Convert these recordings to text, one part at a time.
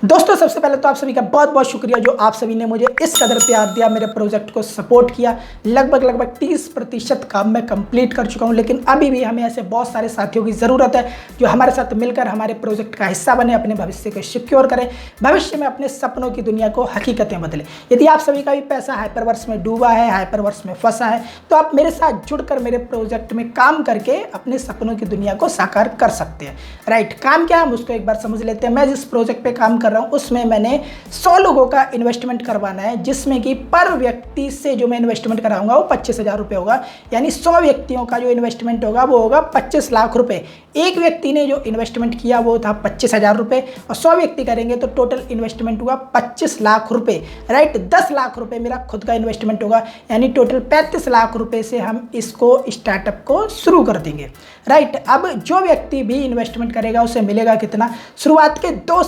दोस्तों सबसे पहले तो आप सभी का बहुत बहुत शुक्रिया जो आप सभी ने मुझे इस कदर प्यार दिया, मेरे प्रोजेक्ट को सपोर्ट किया। लगभग 30% काम मैं कंप्लीट कर चुका हूं, लेकिन अभी भी हमें ऐसे बहुत सारे साथियों की ज़रूरत है जो हमारे साथ मिलकर हमारे प्रोजेक्ट का हिस्सा बने, अपने भविष्य को सिक्योर करें, भविष्य में अपने सपनों की दुनिया को हकीकतें बदले। यदि आप सभी का भी पैसा हाइपरवर्स में डूबा है, हाइपरवर्स में फंसा है, तो आप मेरे साथ जुड़कर मेरे प्रोजेक्ट में काम करके अपने सपनों की दुनिया को साकार कर सकते हैं। राइट, काम क्या है हम उसको एक बार समझ लेते हैं। मैं जिस प्रोजेक्ट पे काम कर रहा हूं उसमें मैंने 100 लोगों का इन्वेस्टमेंट करवाना है, जिसमें कि पर व्यक्ति से जो मैं इन्वेस्टमेंट कराऊंगा वो 25,000 रुपये होगा। यानी 100 व्यक्तियों का जो इन्वेस्टमेंट होगा वो होगा 25 लाख रुपए। एक व्यक्ति ने जो इन्वेस्टमेंट किया वो था 25,000 रुपये और 100 व्यक्ति करेंगे तो टोटल इन्वेस्टमेंट हुआ 25 लाख रुपये। राइट, 10 लाख रुपये मेरा खुद का इन्वेस्टमेंट होगा, यानी टोटल 35 लाख रुपये से हम इसको स्टार्टअप को शुरू कर देंगे। राइट, अब जो व्यक्ति भी इन्वेस्टमेंट करेगा उसे मिलेगा कितना? शुरुआत के 2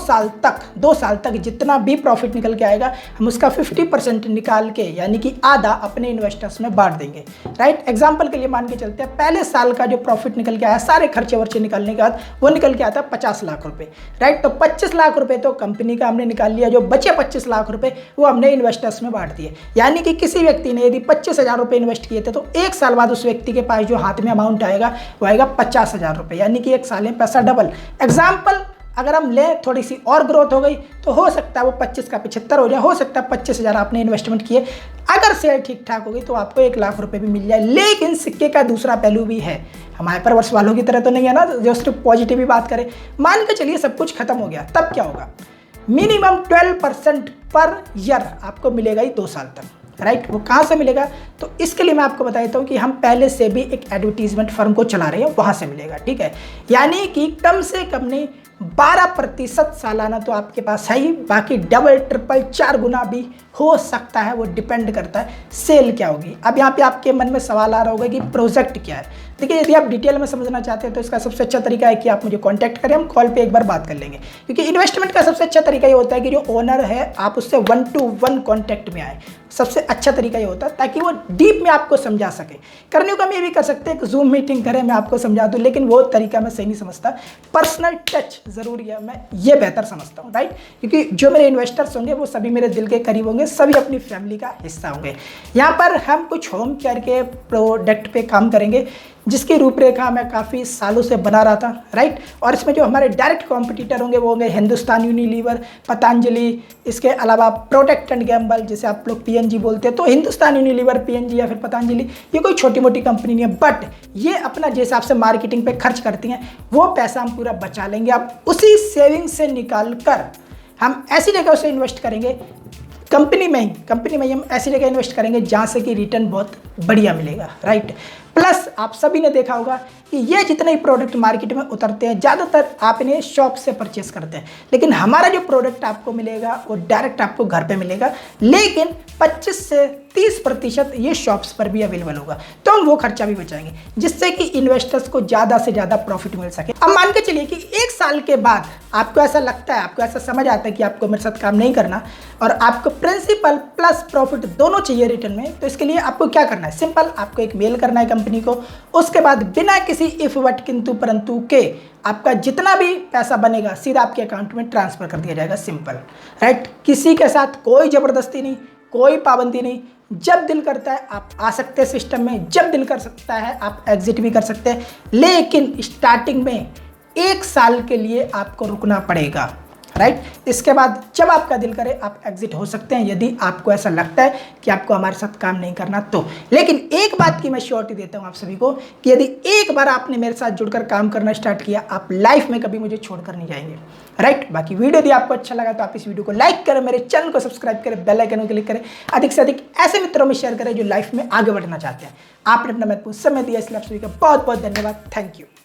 साल तक जितना भी प्रॉफिट निकल के आएगा हम उसका 50% निकाल के, यानी कि आधा अपने इन्वेस्टर्स में बांट देंगे। राइट, एग्जांपल के लिए मान के चलते हैं पहले साल का जो प्रॉफिट निकल के आया, सारे खर्चे वर्चे निकालने के बाद वो निकल के आता है 50 लाख रुपए। राइट, तो 25 लाख रुपए तो कंपनी का हमने निकाल लिया, जो बचे 25 लाख रुपए वो हमने इन्वेस्टर्स में बांट दिए। यानी कि किसी व्यक्ति ने यदि 25,000 रुपये इन्वेस्ट किए थे तो 1 साल बाद उस व्यक्ति के पास जो हाथ में अमाउंट आएगा वो आएगा 50,000 रुपये, यानी कि 1 साल में पैसा डबल। एग्जाम्पल अगर हम लें, थोड़ी सी और ग्रोथ हो गई तो हो सकता है वो 25 का 75 हो जाए, हो सकता है 25,000 आपने इन्वेस्टमेंट किए, अगर सेल ठीक ठाक हो गई तो आपको 1 लाख रुपए भी मिल जाए। लेकिन सिक्के का दूसरा पहलू भी है, हम हाइपरवर्स वालों की तरह तो नहीं है ना जो सिर्फ पॉजिटिव ही बात करें। मान के चलिए सब कुछ खत्म हो गया, तब क्या होगा? मिनिमम 12% पर ईयर आपको मिलेगा ही 2 साल तक। राइट, वो कहाँ से मिलेगा? तो इसके लिए मैं आपको बता देता हूँ कि हम पहले से भी एक एडवर्टीजमेंट फर्म को चला रहे हैं, वहाँ से मिलेगा। ठीक है, यानी कि कम से कम नहीं 12% सालाना तो आपके पास है ही, बाकी डबल ट्रिपल 4 गुना भी हो सकता है, वो डिपेंड करता है सेल क्या होगी। अब यहाँ पे आपके मन में सवाल आ रहा होगा कि प्रोजेक्ट क्या है। देखिए, यदि आप डिटेल में समझना चाहते हैं तो इसका सबसे अच्छा तरीका है कि आप मुझे कांटेक्ट करें, हम कॉल पे एक बार बात कर लेंगे। क्योंकि इन्वेस्टमेंट का सबसे अच्छा तरीका ये होता है कि जो ओनर है आप उससे 1-to-1 कांटेक्ट में आए। सबसे अच्छा तरीका ये होता है ताकि वो डीप में आपको समझा सके। करने को हम ये भी कर सकते हैं कि जूम मीटिंग करें, मैं आपको समझा दूँ, लेकिन वो तरीका मैं सही नहीं समझता। पर्सनल टच ज़रूरी है, मैं ये बेहतर समझता हूँ। राइट, क्योंकि जो मेरे इन्वेस्टर्स होंगे वो सभी मेरे दिल के करीब होंगे, सभी अपनी फैमिली का हिस्सा होंगे। यहाँ पर हम कुछ होम केयर के प्रोडक्ट पे काम करेंगे जिसकी रूपरेखा मैं काफ़ी सालों से बना रहा था। राइट, और इसमें जो हमारे डायरेक्ट कॉम्पिटिटर होंगे वो होंगे हिंदुस्तान यूनिलीवर, पतंजलि, इसके अलावा प्रोटेक्ट एंड गैम्बल जिसे आप लोग PNG बोलते हैं। तो हिंदुस्तान यूनिलीवर, PNG या फिर पतंजलि ये कोई छोटी मोटी कंपनी नहीं है, बट ये अपना जिस हिसाब से मार्केटिंग पे खर्च करती हैं वो पैसा हम पूरा बचा लेंगे। अब उसी सेविंग से निकाल कर हम ऐसी जगह उसे इन्वेस्ट करेंगे, कंपनी में ही हम ऐसी जगह इन्वेस्ट करेंगे जहाँ से कि रिटर्न बहुत बढ़िया मिलेगा। राइट, प्लस आप सभी ने देखा होगा कि ये जितने ही प्रोडक्ट मार्केट में उतरते हैं ज़्यादातर आप इन्हें शॉप से परचेस करते हैं, लेकिन हमारा जो प्रोडक्ट आपको मिलेगा वो डायरेक्ट आपको घर पे मिलेगा, लेकिन 25 से 30% ये शॉप्स पर भी अवेलेबल होगा। तो हम वो खर्चा भी बचाएंगे जिससे कि इन्वेस्टर्स को ज़्यादा से ज़्यादा प्रॉफिट मिल सके। अब मान के चलिए कि 1 साल के बाद आपको ऐसा लगता है, आपको ऐसा समझ आता है कि आपको मेरे साथ काम नहीं करना और आपको प्रिंसिपल प्लस प्रॉफिट दोनों चाहिए रिटर्न में, तो इसके लिए आपको क्या करना है? सिंपल, आपको एक मेल करना है कंपनी को, उसके बाद बिना किसी इफ बट किंतु परंतु के आपका जितना भी पैसा बनेगा सीधा आपके अकाउंट में ट्रांसफर कर दिया जाएगा। सिंपल। राइट, किसी के साथ कोई ज़बरदस्ती नहीं, कोई पाबंदी नहीं। जब दिल करता है आप आ सकते हैं सिस्टम में, जब दिल कर सकता है आप एग्जिट भी कर सकते हैं, लेकिन स्टार्टिंग में 1 साल के लिए आपको रुकना पड़ेगा। राइट, इसके बाद जब आपका दिल करे आप एग्जिट हो सकते हैं, यदि आपको ऐसा लगता है कि आपको हमारे साथ काम नहीं करना तो। लेकिन एक बात की मैं श्योरिटी देता हूं आप सभी को कि यदि एक बार आपने मेरे साथ जुड़कर काम करना स्टार्ट किया, आप लाइफ में कभी मुझे छोड़कर नहीं जाएंगे। राइट, बाकी वीडियो यदि आपको अच्छा लगा तो आप इस वीडियो को लाइक करें, मेरे चैनल को सब्सक्राइब करें, बेल आइकन को क्लिक करें, अधिक से अधिक ऐसे मित्रों में शेयर करें जो लाइफ में आगे बढ़ना चाहते हैं। आपने अपना महत्वपूर्ण समय दिया, इसलिए आप सभी का बहुत बहुत धन्यवाद। Thank you.